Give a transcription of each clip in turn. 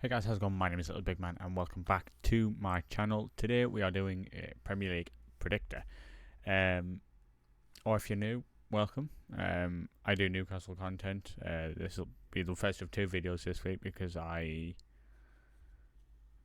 Hey guys, how's it going? My name is Little Big Man and welcome back to my channel. Today we are doing a Premier League predictor. Or if you're new, welcome. I do Newcastle content. This will be the first of two videos this week because I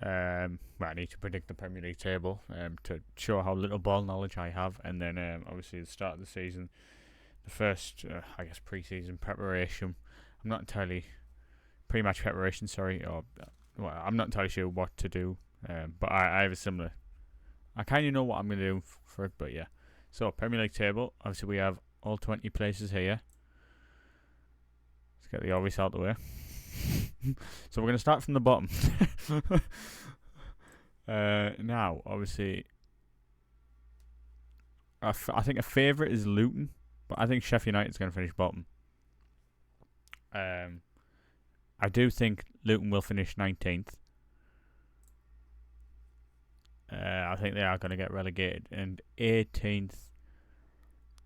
need to predict the Premier League table to show how little ball knowledge I have, and then obviously the start of the season, the first pre-season preparation. I'm not entirely pre-match preparation, sorry, or I'm not entirely sure what to do, but I have a similar. I kind of know what I'm going to do for it, but yeah. So Premier League table, obviously we have all 20 places here. Let's get the obvious out of the way. So we're going to start from the bottom. Now, obviously, I think a favourite is Luton, but I think Sheffield United is going to finish bottom. I do think Luton will finish 19th. I think they are going to get relegated. And 18th,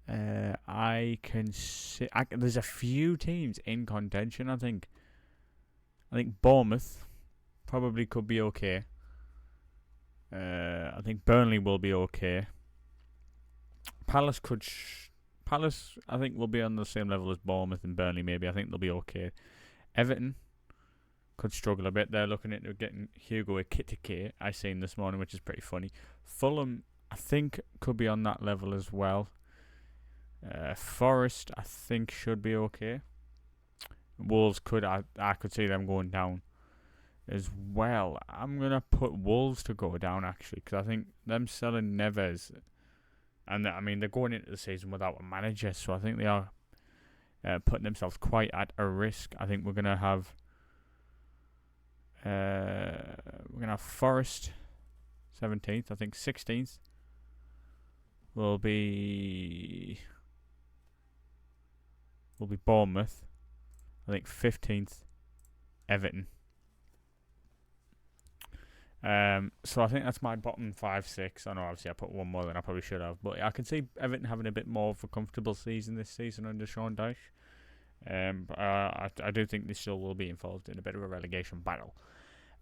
I can see. There's a few teams in contention, I think. I think Bournemouth probably could be okay. I think Burnley will be okay. Palace Palace, I think, will be on the same level as Bournemouth and Burnley, maybe. I think they'll be okay. Everton could struggle a bit. They're looking into getting Hugo Ekitike, I seen this morning, which is pretty funny. Fulham, I think, could be on that level as well. Forest, I think, should be okay. Wolves I could see them going down as well. I'm going to put Wolves to go down, actually, because I think them selling Neves, and they're going into the season without a manager, so I think they are putting themselves quite at a risk. I think we're going to have Forest 17th. I think 16th will be Bournemouth. I think 15th Everton. So I think that's my bottom 5-6. I know obviously I put one more than I probably should have, but I can see Everton having a bit more of a comfortable season this season under Sean Dyche. But I do think they still will be involved in a bit of a relegation battle.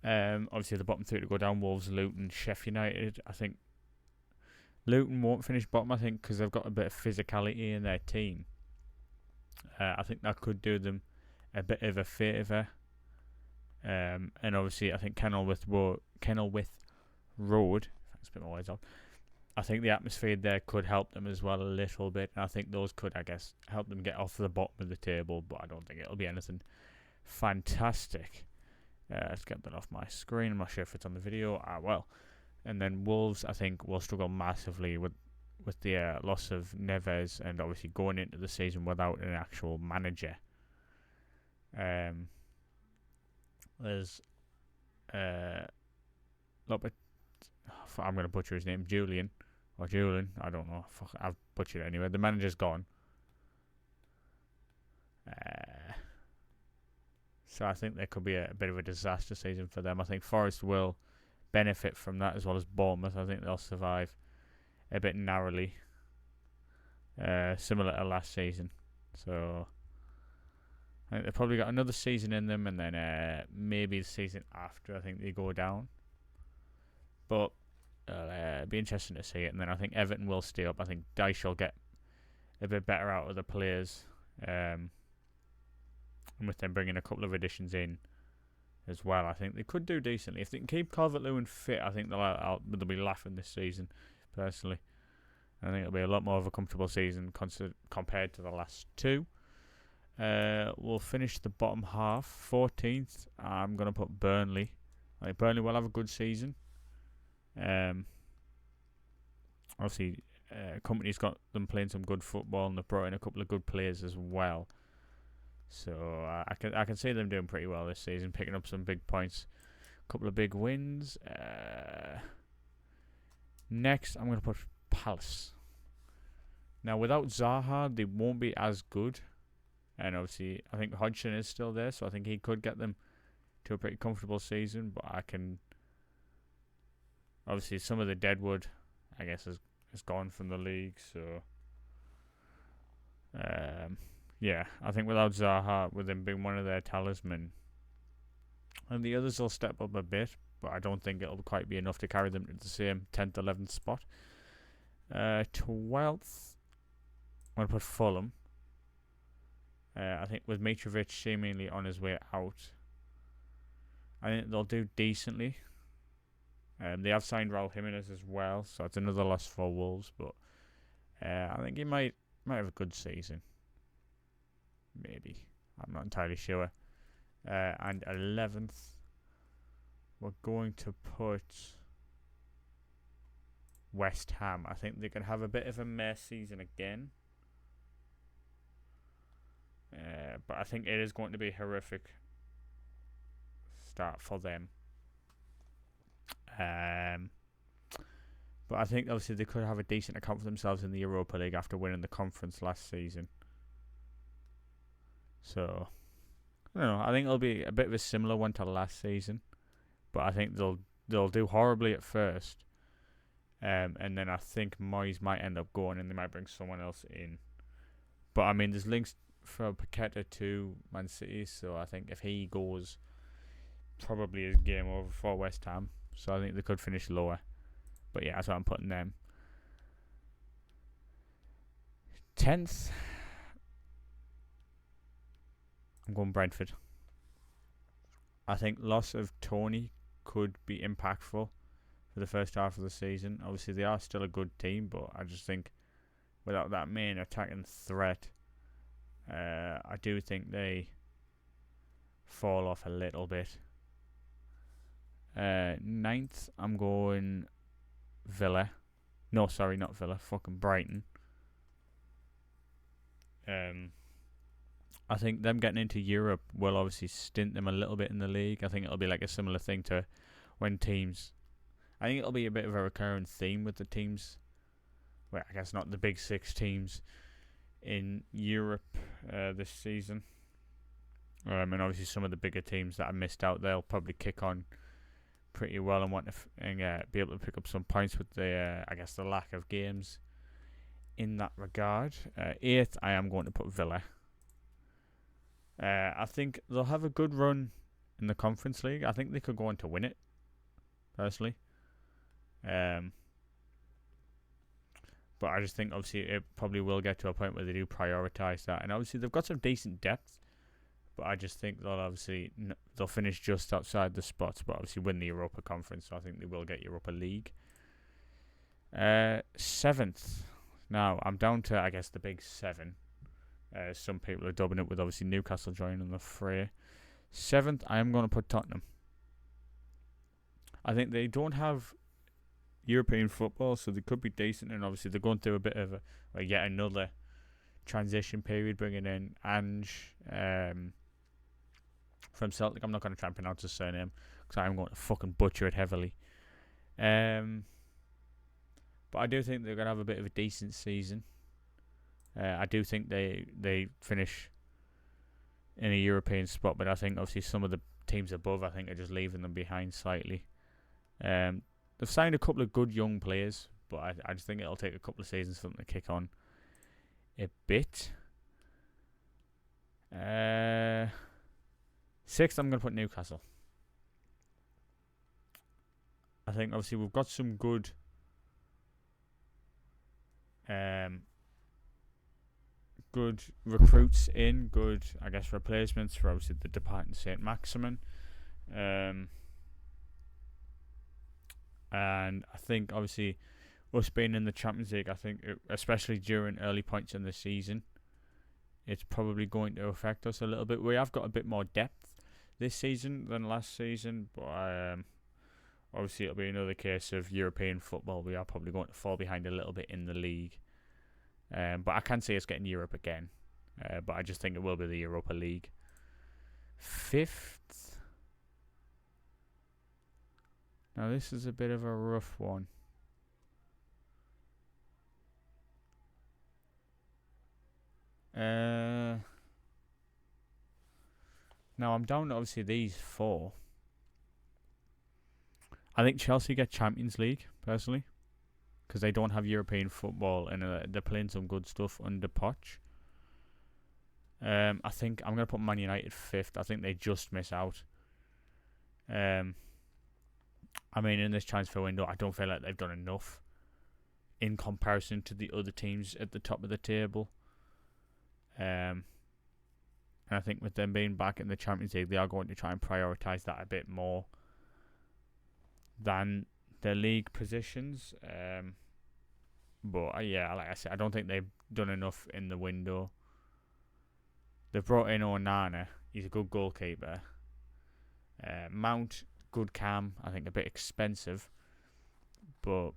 Obviously the bottom three to go down: Wolves, Luton, Sheffield United. I think Luton won't finish bottom, I think, because they've got a bit of physicality in their team. I think that could do them a bit of a favour. And obviously I think Kenilworth Road, if I can spit my words out, I think the atmosphere there could help them as well a little bit. And I think those could, help them get off the bottom of the table, but I don't think it'll be anything fantastic. Let's get that off my screen. I'm not sure if it's on the video. Well. And then Wolves, I think, will struggle massively with the loss of Neves, and obviously going into the season without an actual manager. There's I'm going to butcher his name, Julian, I don't know. I've butchered it anyway. The manager's gone. So I think there could be a bit of a disaster season for them. I think Forest will benefit from that, as well as Bournemouth. I think they'll survive a bit narrowly, similar to last season. So I think they've probably got another season in them, and then maybe the season after, I think they go down. But it'll be interesting to see it. And then I think Everton will stay up. I think Dyche will get a bit better out of the players, and with them bringing a couple of additions in as well, I think they could do decently. If they can keep Calvert-Lewin fit, I think they'll be laughing this season, personally. I think it'll be a lot more of a comfortable season compared to the last two. We'll finish the bottom half, 14th. I'm going to put Burnley. I think Burnley will have a good season. Obviously, Company's got them playing some good football, and they've brought in a couple of good players as well. So I can see them doing pretty well this season, picking up some big points, a couple of big wins. Next, I'm going to put Palace. Now, without Zaha, they won't be as good. And obviously, I think Hodgson is still there, so I think he could get them to a pretty comfortable season. But obviously, some of the deadwood, I guess, is gone from the league. So, yeah, I think without Zaha, with him being one of their talisman, And the others will step up a bit, but I don't think it'll quite be enough to carry them to the same 10th, 11th spot. 12th, I'm going to put Fulham. I think with Mitrovic seemingly on his way out, I think they'll do decently. They have signed Raul Jimenez as well, so it's another loss for Wolves. But I think he might have a good season. Maybe. I'm not entirely sure. And 11th, we're going to put West Ham. I think they can have a bit of a mess season again. But I think it is going to be a horrific start for them. But I think obviously they could have a decent account for themselves in the Europa League after winning the conference last season. So, I don't know. I think it'll be a bit of a similar one to last season, but I think they'll do horribly at first, and then I think Moyes might end up going and they might bring someone else in. But I mean, there's links for Paqueta to Man City, so I think if he goes, probably is game over for West Ham. So I think they could finish lower. But yeah, that's what I'm putting them. 10th, I'm going Brentford. I think loss of Tony could be impactful for the first half of the season. Obviously, they are still a good team, but I just think without that main attacking threat, I do think they fall off a little bit. 9th, I'm going Villa. No, sorry, not Villa. Fucking Brighton. I think them getting into Europe will obviously stint them a little bit in the league. I think it'll be like a similar thing to when teams... I think it'll be a bit of a recurring theme with the teams. Well, I guess not the big six teams in Europe this season. And obviously some of the bigger teams that I missed out, they'll probably kick on pretty well and want to be able to pick up some points with the lack of games in that regard. 8th, I am going to put Villa. I think they'll have a good run in the Conference League. I think they could go on to win it, personally. But I just think obviously it probably will get to a point where they do prioritise that. And obviously they've got some decent depth, but I just think they'll finish just outside the spots, but obviously win the Europa Conference, so I think they will get Europa League. 7th. Now, I'm down to, I guess, the big 7. Some people are dubbing it with obviously Newcastle joining the fray. 7th, I am going to put Tottenham. I think they don't have European football, so they could be decent, and obviously they're going through a bit of yet another transition period, bringing in Ange from Celtic. I'm not going to try and pronounce his surname because I'm going to fucking butcher it heavily. But I do think they're going to have a bit of a decent season. I do think they finish in a European spot, but I think obviously some of the teams above, I think, are just leaving them behind slightly. They've signed a couple of good young players, but I just think it'll take a couple of seasons for them to kick on a bit. 6th, I'm going to put Newcastle. I think obviously we've got some good recruits in, good, I guess, replacements for obviously the departing St. Maximin. And I think obviously us being in the Champions League, I think especially during early points in the season, it's probably going to affect us a little bit. We have got a bit more depth this season than last season, but obviously it'll be another case of European football. We are probably going to fall behind a little bit in the league. But I can see us getting Europe again. But I just think it will be the Europa League. 5th. Now this is a bit of a rough one. Now I'm down to obviously these 4. I think Chelsea get Champions League, personally, because they don't have European football and they're playing some good stuff under Poch. I think I'm going to put Man United 5th. I think they just miss out. I mean, in this transfer window, I don't feel like they've done enough in comparison to the other teams at the top of the table. And I think with them being back in the Champions League, they are going to try and prioritise that a bit more than their league positions. But yeah, like I said, I don't think they've done enough in the window. They've brought in Onana. He's a good goalkeeper. Mount, good cam. I think a bit expensive, but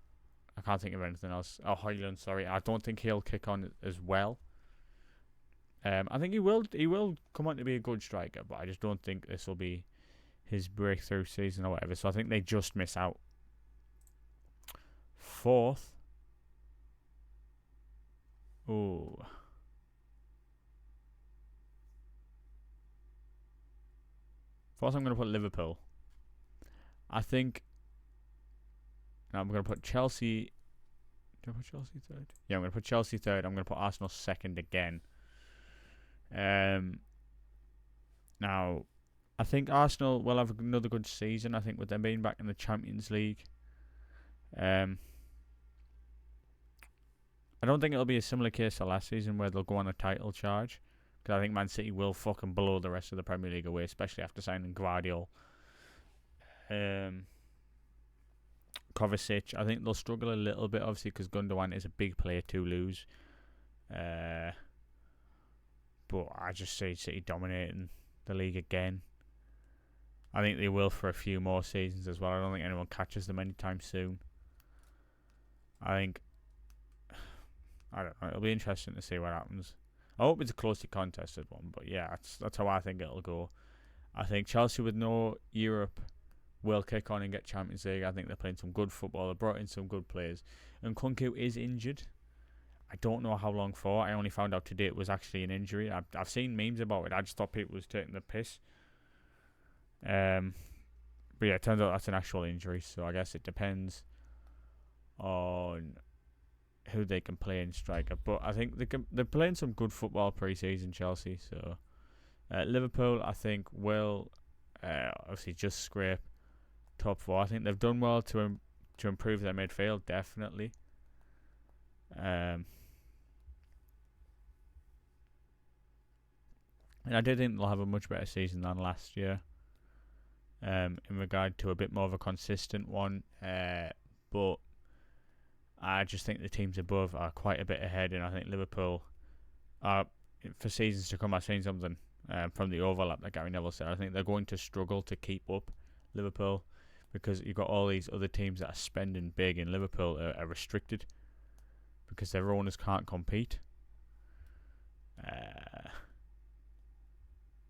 I can't think of anything else. Oh, Højlund, sorry. I don't think he'll kick on as well. I think he will. He will come on to be a good striker, but I just don't think this will be his breakthrough season or whatever. So I think they just miss out. Fourth. Oh. Fourth, I'm going to put Liverpool. I think. Now I'm going to put Chelsea. Do I put Chelsea third? Yeah, I'm going to put Chelsea third. I'm going to put Arsenal second again. Now, I think Arsenal will have another good season. I think with them being back in the Champions League. I don't think it'll be a similar case to last season where they'll go on a title charge. Because I think Man City will fucking blow the rest of the Premier League away, especially after signing Guardiola. Kovacic, I think they'll struggle a little bit, obviously, because Gundogan is a big player to lose. But I just see City dominating the league again. I think they will for a few more seasons as well. I don't think anyone catches them anytime soon. I don't know. It'll be interesting to see what happens. I hope it's a closely contested one, but yeah, that's how I think it'll go. I think Chelsea with no Europe will kick on and get Champions League. I think they're playing some good football. They brought in some good players. And Nkunku is injured. I don't know how long for. I only found out today it was actually an injury. I've seen memes about it. I just thought people was taking the piss. But yeah, it turns out that's an actual injury. So I guess it depends on who they can play in striker. But I think they're playing some good football pre-season, Chelsea. So Liverpool, I think, will obviously just scrape top four. I think they've done well to improve their midfield, definitely. And I do think they'll have a much better season than last year. In regard to a bit more of a consistent one. But I just think the teams above are quite a bit ahead, and I think Liverpool are, for seasons to come, I've seen something from the overlap that Gary Neville said. I think they're going to struggle to keep up Liverpool because you've got all these other teams that are spending big, and Liverpool are restricted because their owners can't compete.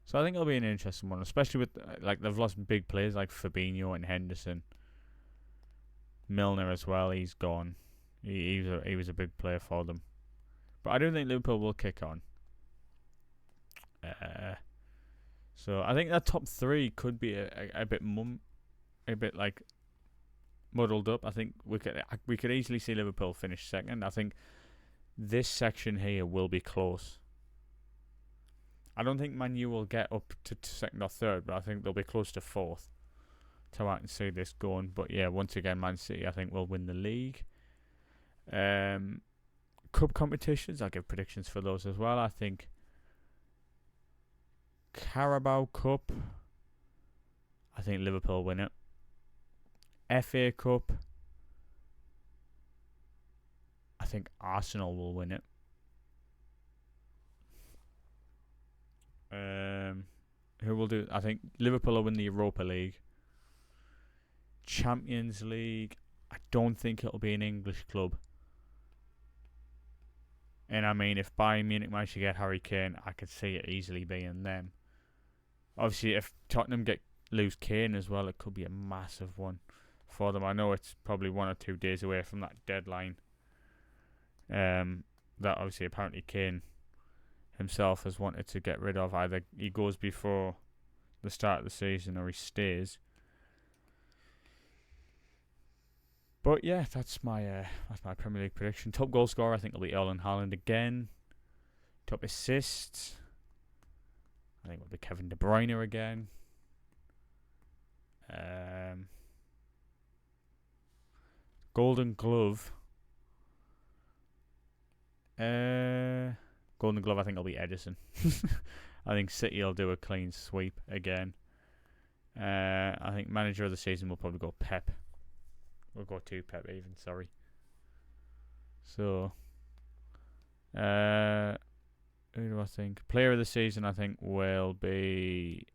So I think it'll be an interesting one, especially with like they've lost big players like Fabinho and Henderson, Milner as well. He's gone. He was a big player for them, but I don't think Liverpool will kick on. So I think that top three could be a bit like muddled up. I think we could easily see Liverpool finish second. I think this section here will be close. I don't think Man U will get up to second or third, but I think they'll be close to fourth. That's how I can see this going. But yeah, once again, Man City I think will win the league. Cup competitions, I'll give predictions for those as well. I think Carabao Cup, I think Liverpool win it. FA Cup, I think Arsenal will win it. Who will do? I think Liverpool will win the Europa League. Champions League, I don't think it'll be an English club. And I mean, if Bayern Munich manage to get Harry Kane, I could see it easily being them. Obviously, if Tottenham lose Kane as well, it could be a massive one for them. I know it's probably 1 or 2 days away from that deadline. That obviously apparently Kane himself has wanted to get rid of. Either he goes before the start of the season or he stays. But yeah, that's my Premier League prediction. Top goal scorer, I think it'll be Erling Haaland again. Top assists, I think it'll be Kevin De Bruyne again. Golden Glove. Golden Glove, I think, will be Edison. I think City will do a clean sweep again. I think Manager of the Season will probably go Pep. We'll go to Pep even, sorry. So, who do I think? Player of the Season, I think, will be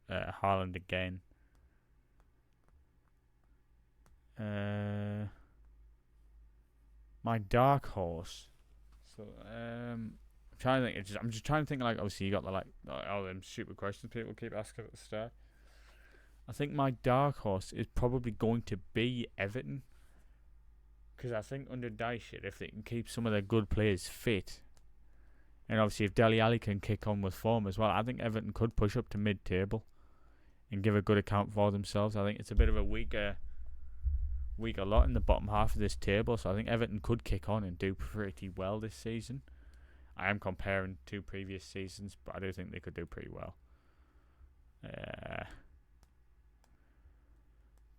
Haaland again. My dark horse. So, I'm trying to think. I'm just trying to think. Like, obviously, you got the all them stupid questions people keep asking at the start. I think my dark horse is probably going to be Everton, because I think under Dyche, if they can keep some of their good players fit, and obviously if Dele Alli can kick on with form as well, I think Everton could push up to mid-table and give a good account for themselves. I think it's a bit of a weaker lot in the bottom half of this table, so I think Everton could kick on and do pretty well this season. I am comparing 2 previous seasons, but I do think they could do pretty well.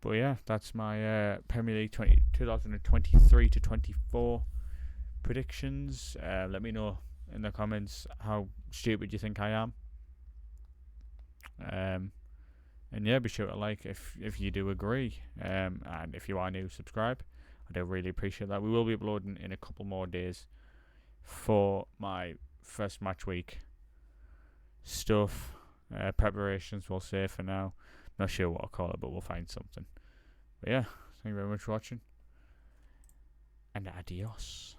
But yeah, that's my Premier League 2023 to 24 predictions. Let me know in the comments how stupid you think I am. And yeah, be sure to like if you do agree. And if you are new, subscribe. I do really appreciate that. We will be uploading in a couple more days for my first match week stuff. Preparations, we'll say for now. Not sure what I'll call it, but we'll find something. But yeah, thank you very much for watching. And adios.